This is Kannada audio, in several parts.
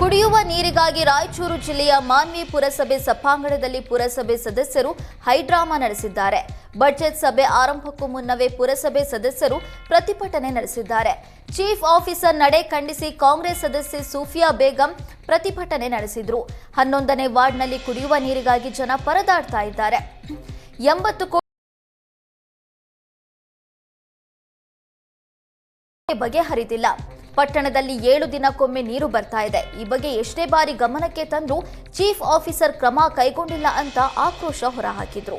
ಕುಡಿಯುವ ನೀರಿಗಾಗಿ ರಾಯಚೂರು ಜಿಲ್ಲೆಯ ಮಾನ್ವಿ ಪುರಸಭೆ ಸಭಾಂಗಣದಲ್ಲಿ ಪುರಸಭೆ ಸದಸ್ಯರು ಹೈಡ್ರಾಮಾ ನಡೆಸಿದ್ದಾರೆ. ಬಜೆಟ್ ಸಭೆ ಆರಂಭಕ್ಕೂ ಮುನ್ನವೇ ಪುರಸಭೆ ಸದಸ್ಯರು ಪ್ರತಿಭಟನೆ ನಡೆಸಿದ್ದಾರೆ. ಚೀಫ್ ಆಫೀಸರ್ ನಡೆ ಖಂಡಿಸಿ ಕಾಂಗ್ರೆಸ್ ಸದಸ್ಯೆ ಸೂಫಿಯಾ ಬೇಗಂ ಪ್ರತಿಭಟನೆ ನಡೆಸಿದ್ರು. 11ನೇ ವಾರ್ಡ್ನಲ್ಲಿ ಕುಡಿಯುವ ನೀರಿಗಾಗಿ ಜನ ಪರದಾಡ್ತಾ ಇದ್ದಾರೆ. 80 ಕೋಟಿ ಬಗೆಹರಿದಿಲ್ಲ. ಪಟ್ಟಣದಲ್ಲಿ 7 ದಿನಕ್ಕೊಮ್ಮೆ ನೀರು ಬರ್ತಾ ಇದೆ. ಈ ಬಗ್ಗೆ ಎಷ್ಟೇ ಬಾರಿ ಗಮನಕ್ಕೆ ತಂದರೂ ಚೀಫ್ ಆಫೀಸರ್ ಕ್ರಮ ಕೈಗೊಂಡಿಲ್ಲ ಅಂತ ಆಕ್ರೋಶ ಹೊರಹಾಕಿದ್ರು.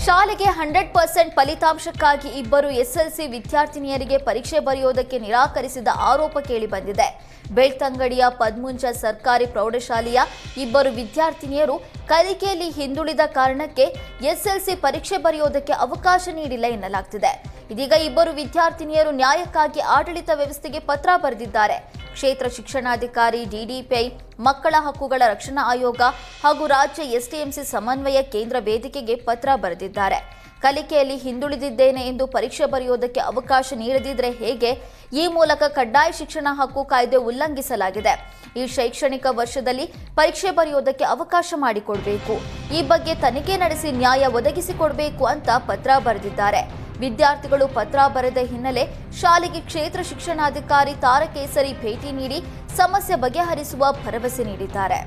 ಶಾಲೆಗೆ 100% ಫಲಿತಾಂಶಕ್ಕಾಗಿ ಇಬ್ಬರು ಎಸ್ಎಲ್ಸಿ ವಿದ್ಯಾರ್ಥಿನಿಯರಿಗೆ ಪರೀಕ್ಷೆ ಬರೆಯೋದಕ್ಕೆ ನಿರಾಕರಿಸಿದ ಆರೋಪ ಕೇಳಿಬಂದಿದೆ. ಬೆಳ್ತಂಗಡಿಯ ಪದ್ಮುಂಜ ಸರ್ಕಾರಿ ಪ್ರೌಢಶಾಲೆಯ ಇಬ್ಬರು ವಿದ್ಯಾರ್ಥಿನಿಯರು ಕಲಿಕೆಯಲ್ಲಿ ಹಿಂದುಳಿದ ಕಾರಣಕ್ಕೆ ಎಸ್ಎಲ್ಸಿ ಪರೀಕ್ಷೆ ಬರೆಯೋದಕ್ಕೆ ಅವಕಾಶ ನೀಡಿಲ್ಲ ಎನ್ನಲಾಗ್ತಿದೆ. ಇದೀಗ ಇಬ್ಬರು ವಿದ್ಯಾರ್ಥಿನಿಯರು ನ್ಯಾಯಕ್ಕಾಗಿ ಆಡಳಿತ ವ್ಯವಸ್ಥೆಗೆ ಪತ್ರ ಬರೆದಿದ್ದಾರೆ. ಕ್ಷೇತ್ರ ಶಿಕ್ಷಣಾಧಿಕಾರಿ, ಡಿಡಿಪಿಐ, ಮಕ್ಕಳ ಹಕ್ಕುಗಳ ರಕ್ಷಣಾ ಆಯೋಗ ಹಾಗೂ ರಾಜ್ಯ ಎಸ್ಟಿಎಂಸಿ ಸಮನ್ವಯ ಕೇಂದ್ರ ವೇದಿಕೆಗೆ ಪತ್ರ ಬರೆದಿದ್ದಾರೆ. ಕಲಿಕೆಯಲ್ಲಿ ಹಿಂದುಳಿದಿದ್ದೇನೆ ಎಂದು ಪರೀಕ್ಷೆ ಬರೆಯೋದಕ್ಕೆ ಅವಕಾಶ ನೀಡದಿದ್ರೆ ಹೇಗೆ? ಈ ಮೂಲಕ ಕಡ್ಡಾಯ ಶಿಕ್ಷಣ ಹಕ್ಕು ಕಾಯ್ದೆ ಉಲ್ಲಂಘಿಸಲಾಗಿದೆ. ಈ ಶೈಕ್ಷಣಿಕ ವರ್ಷದಲ್ಲಿ ಪರೀಕ್ಷೆ ಬರೆಯೋದಕ್ಕೆ ಅವಕಾಶ ಮಾಡಿಕೊಡಬೇಕು. ಈ ಬಗ್ಗೆ ತನಿಖೆ ನಡೆಸಿ ನ್ಯಾಯ ಒದಗಿಸಿಕೊಡಬೇಕು ಅಂತ ಪತ್ರ ಬರೆದಿದ್ದಾರೆ. ವಿದ್ಯಾರ್ಥಿಗಳು ಪತ್ರ ಬರೆದ ಹಿನ್ನೆಲೆ ಶಾಲೆಗೆ ಕ್ಷೇತ್ರ ಶಿಕ್ಷಣಾಧಿಕಾರಿ ತಾರಕೇಸರಿ ಭೇಟಿ ನೀಡಿ ಸಮಸ್ಯೆ ಬಗೆಹರಿಸುವ ಭರವಸೆ ನೀಡಿದ್ದಾರೆ.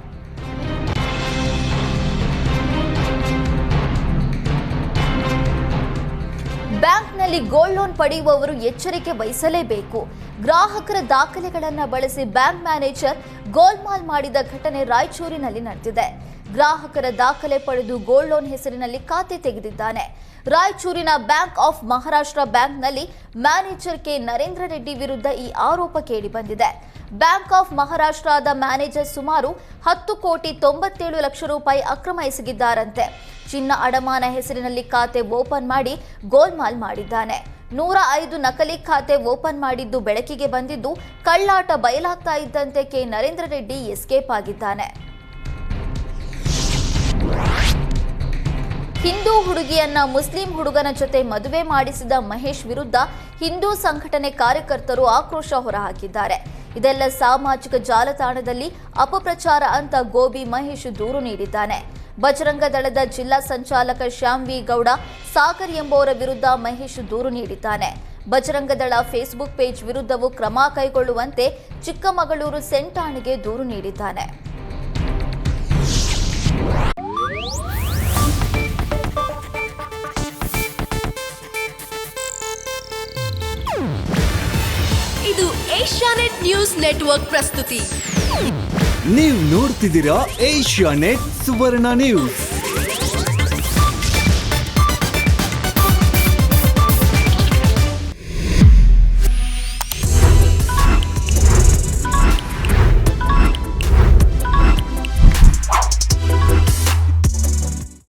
ಬ್ಯಾಂಕ್ನಲ್ಲಿ ಗೋಲ್ಡ್ ಲೋನ್ ಪಡೆಯುವವರು ಎಚ್ಚರಿಕೆ ವಹಿಸಲೇಬೇಕು. ಗ್ರಾಹಕರ ದಾಖಲೆಗಳನ್ನು ಬಳಸಿ ಬ್ಯಾಂಕ್ ಮ್ಯಾನೇಜರ್ ಗೋಲ್ಮಾಲ್ ಮಾಡಿದ ಘಟನೆ ರಾಯಚೂರಿನಲ್ಲಿ ನಡೆದಿದೆ. ಗ್ರಾಹಕರ ದಾಖಲೆ ಪಡೆದು ಗೋಲ್ಡ್ ಲೋನ್ ಹೆಸರಿನಲ್ಲಿ ಖಾತೆ ತೆಗೆದಿದ್ದಾನೆ. ರಾಯಚೂರಿನ ಬ್ಯಾಂಕ್ ಆಫ್ ಮಹಾರಾಷ್ಟ್ರ ಬ್ಯಾಂಕ್ನಲ್ಲಿ ಮ್ಯಾನೇಜರ್ ಕೆ ನರೇಂದ್ರ ರೆಡ್ಡಿ ವಿರುದ್ಧ ಈ ಆರೋಪ ಕೇಳಿಬಂದಿದೆ. ಬ್ಯಾಂಕ್ ಆಫ್ ಮಹಾರಾಷ್ಟ್ರದ ಮ್ಯಾನೇಜರ್ ಸುಮಾರು 10,97 ಲಕ್ಷ ರೂಪಾಯಿ ಅಕ್ರಮ ಎಸಗಿದ್ದಾರಂತೆ. ಚಿನ್ನ ಅಡಮಾನ ಹೆಸರಿನಲ್ಲಿ ಖಾತೆ ಓಪನ್ ಮಾಡಿ ಗೋಲ್ಮಾಲ್ ಮಾಡಿದ್ದಾನೆ. 105 ನಕಲಿ ಖಾತೆ ಓಪನ್ ಮಾಡಿದ್ದು ಬೆಳಕಿಗೆ ಬಂದಿದ್ದು ಕಳ್ಳಾಟ ಬಯಲಾಗ್ತಾ ಇದ್ದಂತೆ ಕೆ ನರೇಂದ್ರ ರೆಡ್ಡಿ ಎಸ್ಕೇಪ್ ಆಗಿದ್ದಾನೆ. ಹಿಂದೂ ಹುಡುಗಿಯನ್ನ ಮುಸ್ಲಿಂ ಹುಡುಗನ ಜೊತೆ ಮದುವೆ ಮಾಡಿಸಿದ ಮಹೇಶ್ ವಿರುದ್ಧ ಹಿಂದೂ ಸಂಘಟನೆ ಕಾರ್ಯಕರ್ತರು ಆಕ್ರೋಶ ಹೊರಹಾಕಿದ್ದಾರೆ. ಇದೆಲ್ಲ ಸಾಮಾಜಿಕ ಜಾಲತಾಣದಲ್ಲಿ ಅಪಪ್ರಚಾರ ಅಂತ ಗೋಬಿ ಮಹೇಶ್ ದೂರು ನೀಡಿದ್ದಾನೆ. ಬಜರಂಗ ದಳದ ಜಿಲ್ಲಾ ಸಂಚಾಲಕ ಶ್ಯಾಮ್ ವಿ ಗೌಡ ಸಾಗರ್ ಎಂಬುವರ ವಿರುದ್ಧ ಮಹೇಶ್ ದೂರು ನೀಡಿದ್ದಾನೆ. ಬಜರಂಗ ದಳ ಫೇಸ್ಬುಕ್ ಪೇಜ್ ವಿರುದ್ಧವೂ ಕ್ರಮ ಕೈಗೊಳ್ಳುವಂತೆ ಚಿಕ್ಕಮಗಳೂರು ಸೆಂಟ್ ಠಾಣೆಗೆ ದೂರು ನೀಡಿದ್ದಾನೆ. ಇದು ಏಷ್ಯಾನೆಟ್ ನ್ಯೂಸ್ ನೆಟ್ವರ್ಕ್ ಪ್ರಸ್ತುತಿ. ನೀವು ನೋಡ್ತಿದ್ದೀರಾ ಏಷ್ಯಾನೆಟ್ ಸುವರ್ಣ ನ್ಯೂಸ್.